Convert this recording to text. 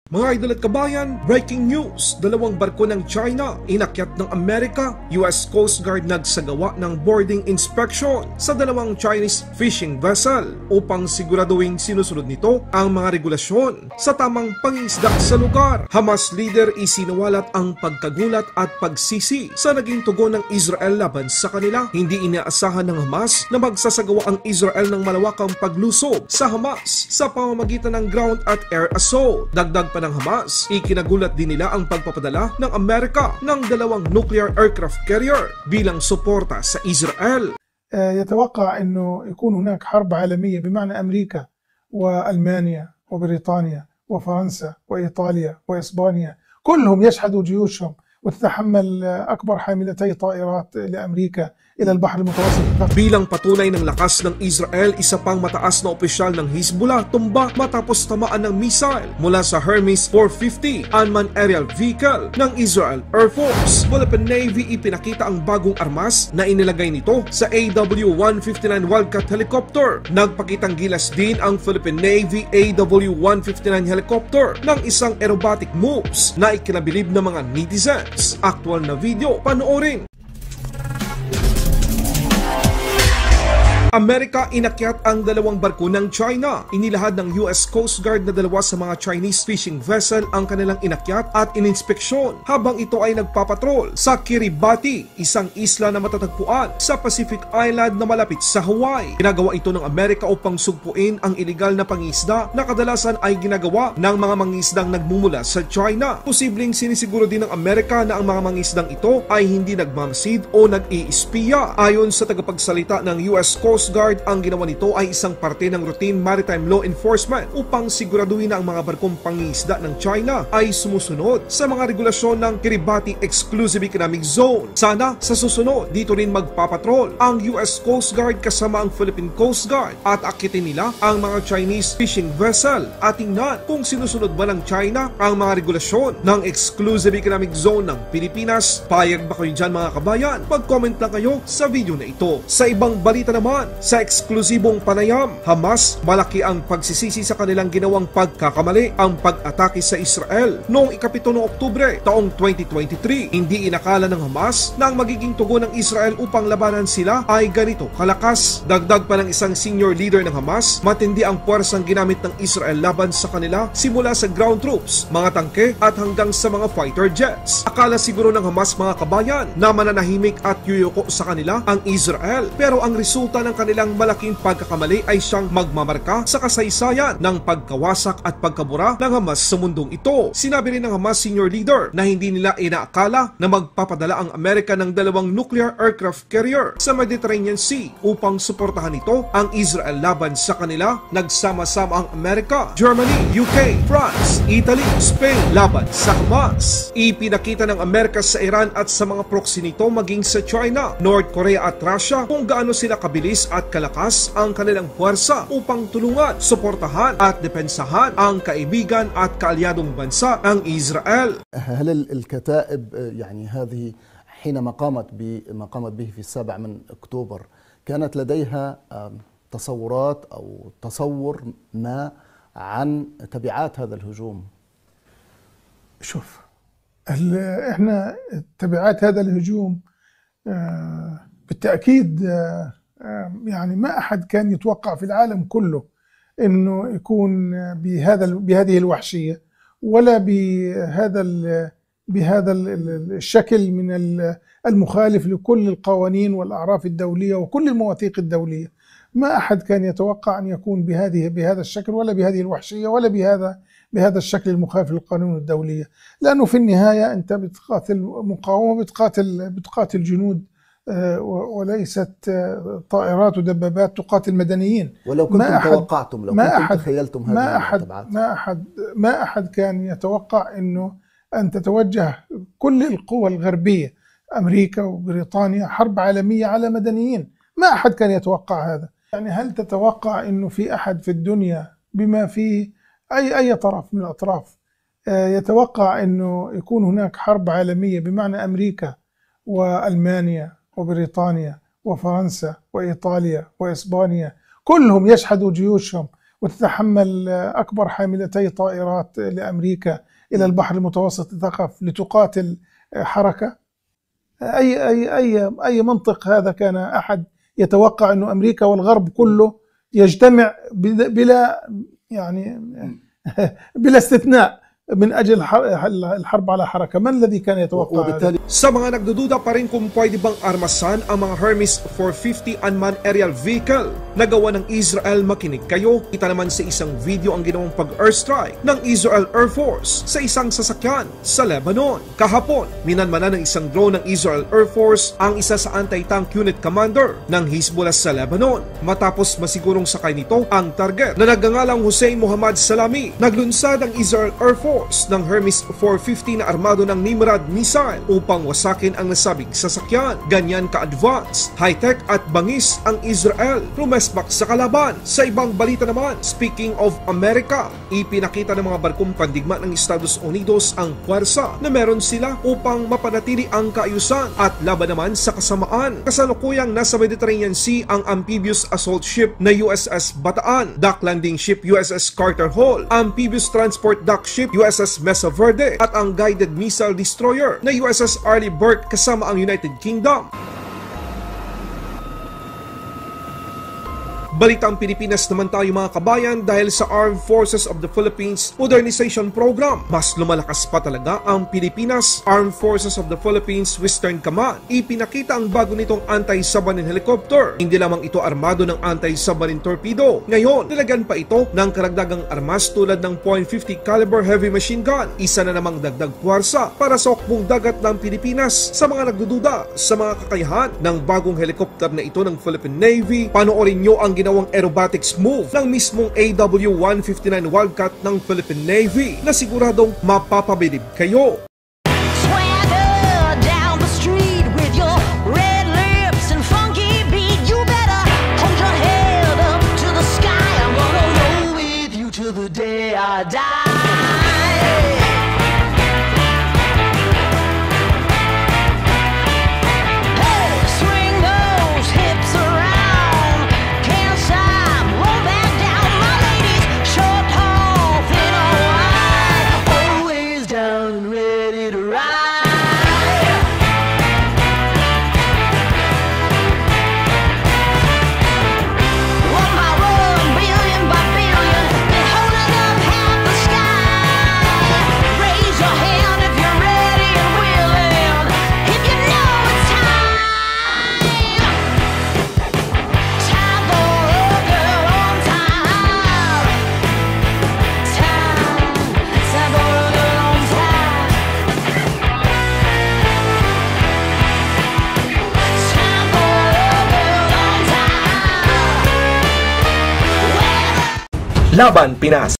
Mga idol at kabayan, breaking news! Dalawang barko ng China, inakyat ng Amerika, US Coast Guard nagsagawa ng boarding inspection sa dalawang Chinese fishing vessel upang siguraduhin sinusunod nito ang mga regulasyon sa tamang pangingisda sa lugar. Hamas leader isinawalat ang pagkagulat at pagsisi sa naging tugon ng Israel laban sa kanila. Hindi inaasahan ng Hamas na magsasagawa ang Israel ng malawakang paglusob sa Hamas sa pamamagitan ng ground at air assault. Dagdag ng Hamas, ikinagulat din nila ang pagpapadala ng Amerika ng dalawang nuclear aircraft carrier bilang suporta sa Israel. يتوقع أنه يكون هناك حرب عالمية بمعنى أمريكا وألمانيا وبريطانيا وفرنسا وإيطاليا وإسبانيا كلهم يشحذوا جيوشهم وتتحمل أكبر حاملتي طائرات لأمريكا إلى البحر المتوسط. Bilang patunay ng lakas ng Israel, isa pang mataas na opisyal ng Hezbollah tumba matapos tamaan ng missile mula sa Hermes 450 unmanned aerial vehicle ng Israel Air Force. Philippine Navy ipinakita ang bagong armas na inilagay nito sa AW-159 Wildcat helicopter. Nagpakitang gilas din ang Philippine Navy AW-159 helicopter ng isang aerobatic moves na ikinabilib ng mga netizens. Aktual na video, panoorin. Amerika inakyat ang dalawang barko ng China. Inilahad ng US Coast Guard na dalawa sa mga Chinese fishing vessel ang kanilang inakyat at ininspeksyon habang ito ay nagpapatrol sa Kiribati, isang isla na matatagpuan sa Pacific Island na malapit sa Hawaii. Ginagawa ito ng Amerika upang sugpuin ang iligal na pangisda na kadalasan ay ginagawa ng mga mangisdang nagmumula sa China. Posibleng sinisiguro din ng Amerika na ang mga mangisdang ito ay hindi nagmamasid o nag-iispiya. Ayon sa tagapagsalita ng US Coast Guard, ang ginawa nito ay isang parte ng routine maritime law enforcement upang siguraduhin na ang mga barkong pangingisda ng China ay sumusunod sa mga regulasyon ng Kiribati Exclusive Economic Zone. Sana sa susunod, dito rin magpapatrol ang US Coast Guard kasama ang Philippine Coast Guard at akitin nila ang mga Chinese fishing vessel at tingnan kung sinusunod ba ng China ang mga regulasyon ng Exclusive Economic Zone ng Pilipinas. Payag ba kayo dyan mga kabayan? Mag-comment lang kayo sa video na ito. Sa ibang balita naman, sa eksklusibong panayam, Hamas malaki ang pagsisisi sa kanilang ginawang pagkakamali ang pag-atake sa Israel noong ika-7 ng Oktubre taong 2023. Hindi inakala ng Hamas na ang magiging tugon ng Israel upang labanan sila ay ganito kalakas. Dagdag pa ng isang senior leader ng Hamas, matindi ang puwersang ginamit ng Israel laban sa kanila simula sa ground troops, mga tangke at hanggang sa mga fighter jets. Akala siguro ng Hamas mga kabayan na mananahimik at yuyuko sa kanila ang Israel, pero ang resulta ng kanilang malaking pagkakamali ay siyang magmamarka sa kasaysayan ng pagkawasak at pagkabura ng Hamas sa mundong ito. Sinabi rin ng Hamas senior leader na hindi nila inaakala na magpapadala ang Amerika ng dalawang nuclear aircraft carrier sa Mediterranean Sea upang suportahan ito ang Israel laban sa kanila. Nagsama-sama ang Amerika, Germany, UK, France, Italy, Spain laban sa Hamas. Ipinakita ng Amerika sa Iran at sa mga proxy nito maging sa China, North Korea at Russia kung gaano sila kabilis at kalakas ang kanilang puwersa upang tulungan, suportahan at depensahan ang kaibigan at kaalyadong bansa ng Israel. هل الكتائب يعني هذه حينما قامت به في 7 من أكتوبر كانت لديها تصورات أو تصور ما عن تبعات هذا الهجوم؟ شوف، احنا تبعات هذا الهجوم بالتأكيد يعني ما أحد كان يتوقع في العالم كله إنه يكون بهذه الوحشية ولا بهذا الشكل من المخالف لكل القوانين والأعراف الدولية وكل المواثيق الدولية. ما أحد كان يتوقع أن يكون بهذا الشكل ولا بهذه الوحشية ولا بهذا الشكل المخالف للقانون الدولية، لأنه في النهاية أنت بتقاتل مقاومة، بتقاتل جنود وليست طائرات ودبابات تقاتل مدنيين. ولو كنتم توقعتم، لو كنتم تخيلتم هذه التبعات، ما أحد كان يتوقع إنه أن تتوجه كل القوى الغربية أمريكا وبريطانيا حرب عالمية على مدنيين. ما أحد كان يتوقع هذا. يعني هل تتوقع إنه في أحد في الدنيا بما فيه أي طرف من الأطراف يتوقع إنه يكون هناك حرب عالمية بمعنى أمريكا وألمانيا وبريطانيا وفرنسا وإيطاليا وإسبانيا كلهم يشحذوا جيوشهم وتتحمل أكبر حاملتي طائرات لأمريكا إلى البحر المتوسط تقف لتقاتل حركة؟ أي منطق هذا؟ كان أحد يتوقع أن أمريكا والغرب كله يجتمع بلا استثناء من أجل الحرب على حركة؟ من الذي كان يتوقع هذا؟ Sa mga nagdududa pa rin kung pwede bang armasan ang mga Hermes 450 unmanned aerial vehicle na gawa ng Israel, makinig kayo. Kita naman sa isang video ang ginawang pag-airstrike ng Israel Air Force sa isang sasakyan sa Lebanon. Kahapon, minanmanan ng isang drone ng Israel Air Force ang isa sa anti-tank unit commander ng Hezbollah sa Lebanon. Matapos masigurong sakay nito ang target na nagngangalang Hussein Muhammad Salami, naglunsad ang Israel Air Force ng Hermes 450 na armado ng Nimrod missile upang wasakin ang nasabing sasakyan. Ganyan ka-advance, high-tech at bangis ang Israel rumesbak sa kalaban. Sa ibang balita naman, speaking of America, ipinakita ng mga barkong pandigma ng Estados Unidos ang puwersa na meron sila upang mapanatili ang kaayusan at laban naman sa kasamaan. Kasalukuyang nasa Mediterranean Sea ang amphibious assault ship na USS Bataan, dock landing ship USS Carter Hall, amphibious transport dock ship USS Mesa Verde at ang guided missile destroyer na USS Arleigh Burke kasama ang United Kingdom. Balitang Pilipinas naman tayo mga kabayan dahil sa Armed Forces of the Philippines Modernization Program. Mas lumalakas pa talaga ang Pilipinas. Armed Forces of the Philippines Western Command ipinakita ang bago nitong anti-submarine helicopter. Hindi lamang ito armado ng anti-submarine torpedo. Ngayon, nilagyan pa ito ng karagdagang armas tulad ng .50 caliber heavy machine gun. Isa na namang dagdag puwersa para sa hukbong dagat ng Pilipinas. Sa mga nagdududa sa mga kakayahan ng bagong helicopter na ito ng Philippine Navy, panoorin nyo ang ginawang aerobatics move ng mismong AW-159 Wildcat ng Philippine Navy na siguradong mapapabilib kayo. Laban Pinas.